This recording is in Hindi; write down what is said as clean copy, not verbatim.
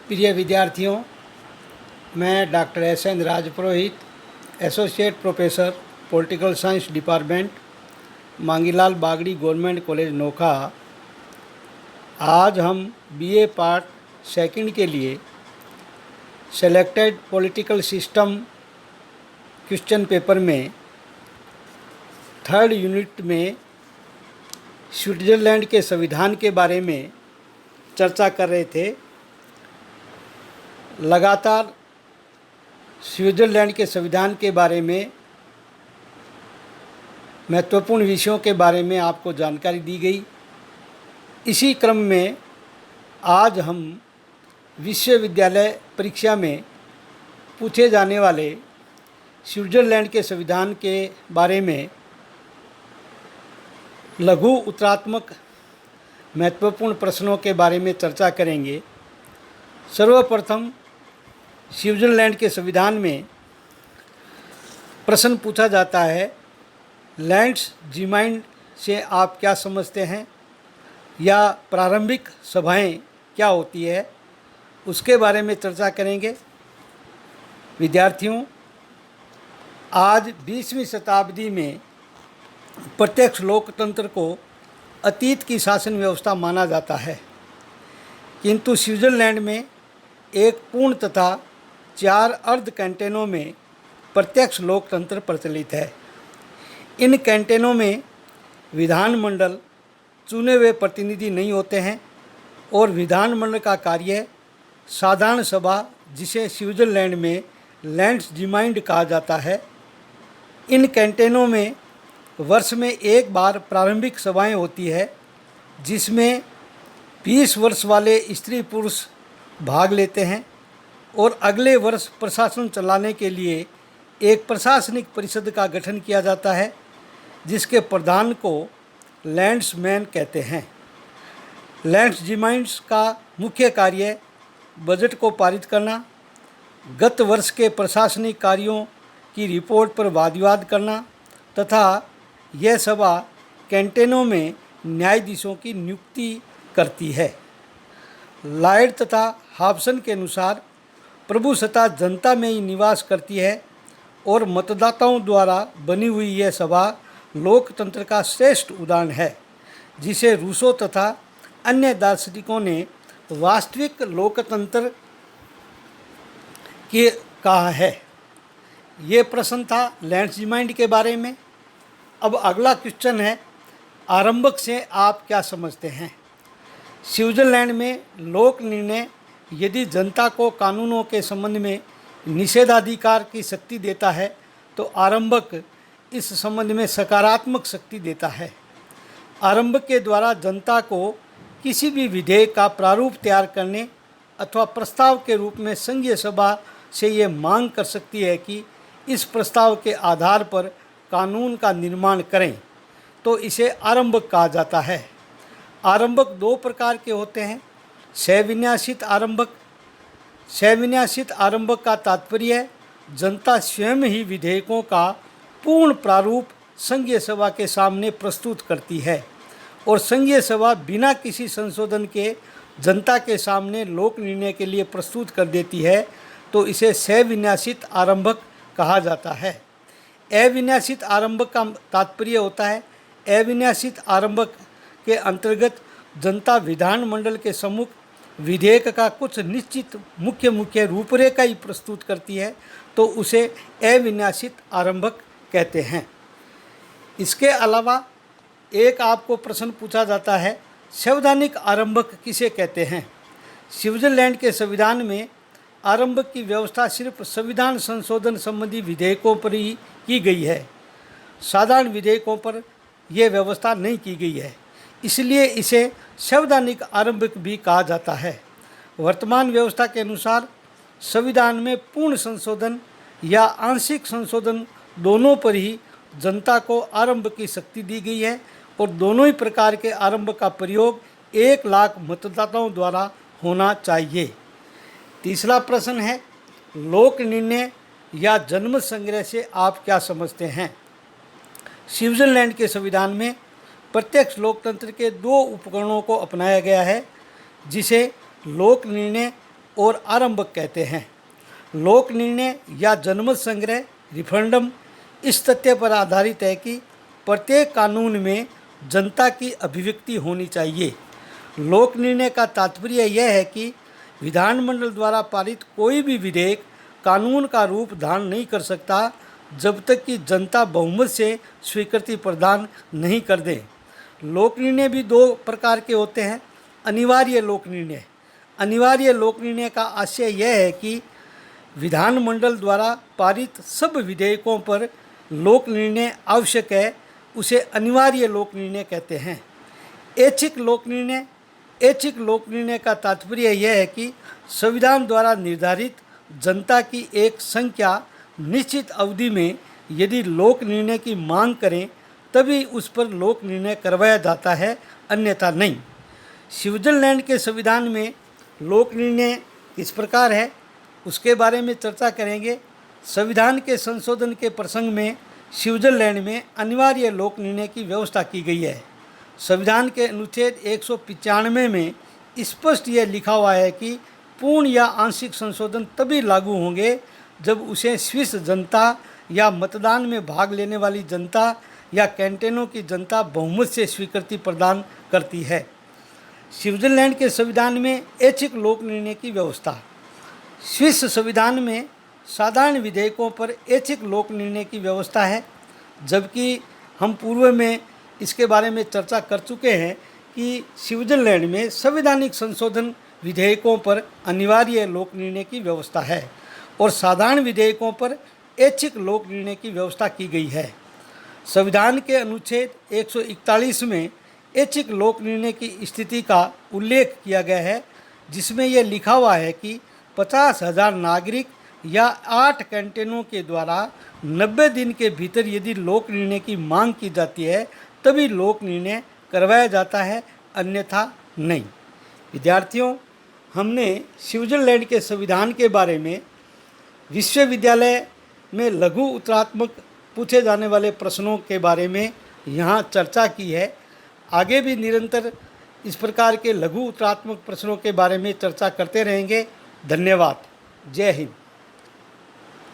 प्रिय विद्यार्थियों, मैं doctor S N. Rajpurohit, associate professor political science department, Mangilal Bagdi government college Nokha. आज हम बीए पार्ट सेकंड के लिए selected political system question paper में थर्ड यूनिट में स्विट्ज़रलैंड के संविधान के बारे में चर्चा कर रहे थे। लगातार स्विट्ज़रलैंड के संविधान के बारे में महत्वपूर्ण विषयों के बारे में आपको जानकारी दी गई। इसी क्रम में आज हम विश्वविद्यालय परीक्षा में पूछे जाने वाले स्विट्ज़रलैंड के संविधान के बारे में लघु उत्तरात्मक महत्वपूर्ण प्रश्नों के बारे में चर्चा करेंगे। सर्वप्रथम स्विट्ज़रलैंड के संविधान में प्रश्न पूछा जाता है, लैंड्सजीमाइंड से आप क्या समझते हैं, या प्रारंभिक सभाएं क्या होती है, उसके बारे में चर्चा करेंगे। विद्यार्थियों, आज 20वीं शताब्दी में प्रत्यक्ष लोकतंत्र को अतीत की शासन व्यवस्था माना जाता है, किंतु स्विट्ज़रलैंड में एक पूर्ण तथा 4 अर्ध कैंटोनों में प्रत्यक्ष लोकतंत्र प्रचलित है। इन कैंटोनों में विधानमंडल चुने हुए प्रतिनिधि नहीं होते हैं और विधानमंडल का कार्य साधारण सभा, जिसे स्विट्ज़रलैंड में लैंड्सजीमाइंड कहा जाता है। इन कैंटोनों में वर्ष में एक बार प्रारंभिक सभाएं होती है, जिसमें 20 वर्ष वाले स्त्री पुरुष भाग लेते हैं और अगले वर्ष प्रशासन चलाने के लिए एक प्रशासनिक परिषद का गठन किया जाता है, जिसके प्रधान को लैंड्समैन कहते हैं। लैंड्सजीमाइंड्स का मुख्य कार्य बजट को पारित करना, गत वर्ष के प्रशासनिक कार्यों की रिपोर्ट पर वाद विवाद करना तथा यह सभा कैंटोनों में न्यायाधीशों की नियुक्ति करती है। लॉयड तथा हॉब्सन के अनुसार प्रभुसत्ता जनता में ही निवास करती है और मतदाताओं द्वारा बनी हुई यह सभा लोकतंत्र का श्रेष्ठ उदाहरण है, जिसे रूसो तथा अन्य दार्शनिकों ने वास्तविक लोकतंत्र के कहा है। ये प्रश्न था लैंड्सजीमाइंड के बारे में। अब अगला क्वेश्चन है, आरंभक से आप क्या समझते हैं। स्विट्ज़रलैंड में लोक निर्णय यदि जनता को कानूनों के संबंध में निषेधाधिकार की शक्ति देता है, तो आरंभक इस संबंध में सकारात्मक शक्ति देता है। आरंभक के द्वारा जनता को किसी भी विधेयक का प्रारूप तैयार करने अथवा प्रस्ताव के रूप में संघीय सभा से ये मांग कर सकती है कि इस प्रस्ताव के आधार पर कानून का निर्माण करें, तो इसे आरंभक कहा जाता है। आरंभक 2 प्रकार के होते हैं, सविन्यासित आरंभक। सविन्यासित आरंभक का तात्पर्य जनता स्वयं ही विधेयकों का पूर्ण प्रारूप संघीय सभा के सामने प्रस्तुत करती है और संघीय सभा बिना किसी संशोधन के जनता के सामने लोक निर्णय के लिए प्रस्तुत कर देती है, तो इसे सविन्यासित आरंभक कहा जाता है। अविन्यासित आरंभक का तात्पर्य होता है, अविन्यासित आरंभक के अंतर्गत जनता विधानमंडल के सम्मुख विधेयक का कुछ निश्चित मुख्य रूपरेखा ही प्रस्तुत करती है, तो उसे अविन्यासित आरंभक कहते हैं। इसके अलावा एक आपको प्रश्न पूछा जाता है, संवैधानिक आरंभक किसे कहते हैं। स्विट्ज़रलैंड के संविधान में आरंभक की व्यवस्था सिर्फ संविधान संशोधन संबंधी विधेयकों पर ही की गई है। साधारण विधेयकों पर यह व्यवस्था नहीं की गई है, इसलिए इसे संवैधानिक आरंभक भी कहा जाता है। वर्तमान व्यवस्था के अनुसार संविधान में पूर्ण संशोधन या आंशिक संशोधन दोनों पर ही जनता को आरंभ की शक्ति दी गई है और दोनों ही प्रकार के आरंभ का प्रयोग 1 लाख मतदाताओं द्वारा होना चाहिए। तीसरा प्रश्न है, लोक निर्णय या जनमत संग्रह से आप क्या समझते हैं। स्विट्ज़रलैंड के संविधान में प्रत्यक्ष लोकतंत्र के 2 उपकरणों को अपनाया गया है, जिसे लोक निर्णय और आरंभक कहते हैं। लोक निर्णय या जनमत संग्रह रिफरेंडम इस तथ्य पर आधारित है कि प्रत्येक कानून में जनता की अभिव्यक्ति होनी चाहिए। लोक निर्णय का तात्पर्य यह है कि विधानमंडल द्वारा पारित कोई भी विधेयक कानून का रूप धारण नहीं कर सकता जब तक कि जनता बहुमत से स्वीकृति प्रदान नहीं कर दे। लोक निर्णय भी दो प्रकार के होते हैं। अनिवार्य लोक निर्णय। अनिवार्य लोक निर्णय का आशय यह है कि विधानमंडल द्वारा पारित सब विधेयकों पर लोक निर्णय आवश्यक है, उसे अनिवार्य लोक निर्णय कहते हैं। ऐच्छिक लोक निर्णय। ऐच्छिक लोक निर्णय का तात्पर्य यह है कि संविधान द्वारा निर्धारित जनता की एक संख्या निश्चित अवधि में यदि लोक निर्णय की मांग करें तभी उस पर लोक निर्णय करवाया जाता है, अन्यथा नहीं। स्विट्जरलैंड के संविधान में लोक निर्णय किस प्रकार है उसके बारे में चर्चा करेंगे। संविधान के संशोधन के प्रसंग में स्विट्जरलैंड में अनिवार्य लोक निर्णय की व्यवस्था की गई है। संविधान के अनुच्छेद 195 में स्पष्ट यह लिखा हुआ है कि पूर्ण या आंशिक संशोधन तभी लागू होंगे जब उसे स्विस जनता या मतदान में भाग लेने वाली जनता या कैंटोनों की जनता बहुमत से स्वीकृति प्रदान करती है। स्विट्जरलैंड के संविधान में ऐच्छिक लोक निर्णय की व्यवस्था। स्विस संविधान में साधारण विधेयकों पर ऐच्छिक लोक निर्णय की व्यवस्था है, जबकि हम पूर्व में इसके बारे में चर्चा कर चुके हैं कि स्विट्जरलैंड में संवैधानिक संशोधन विधेयकों पर अनिवार्य लोक निर्णय की व्यवस्था है और साधारण विधेयकों पर ऐच्छिक लोक निर्णय की व्यवस्था की गई है। संविधान के अनुच्छेद 141 में ऐच्छिक लोक निर्णय की स्थिति का उल्लेख किया गया है, जिसमें यह लिखा हुआ है कि 50,000 नागरिक या 8 कैंटोनों के द्वारा 90 दिन के भीतर यदि लोक निर्णय की मांग की जाती है तभी लोक निर्णय करवाया जाता है, अन्यथा नहीं। विद्यार्थियों, हमने स्विट्जरलैंड के संविधान के बारे में विश्वविद्यालय में लघु उत्तरात्मक पूछे जाने वाले प्रश्नों के बारे में यहाँ चर्चा की है। आगे भी निरंतर इस प्रकार के लघु उत्तरात्मक प्रश्नों के बारे में चर्चा करते रहेंगे। धन्यवाद। जय हिंद।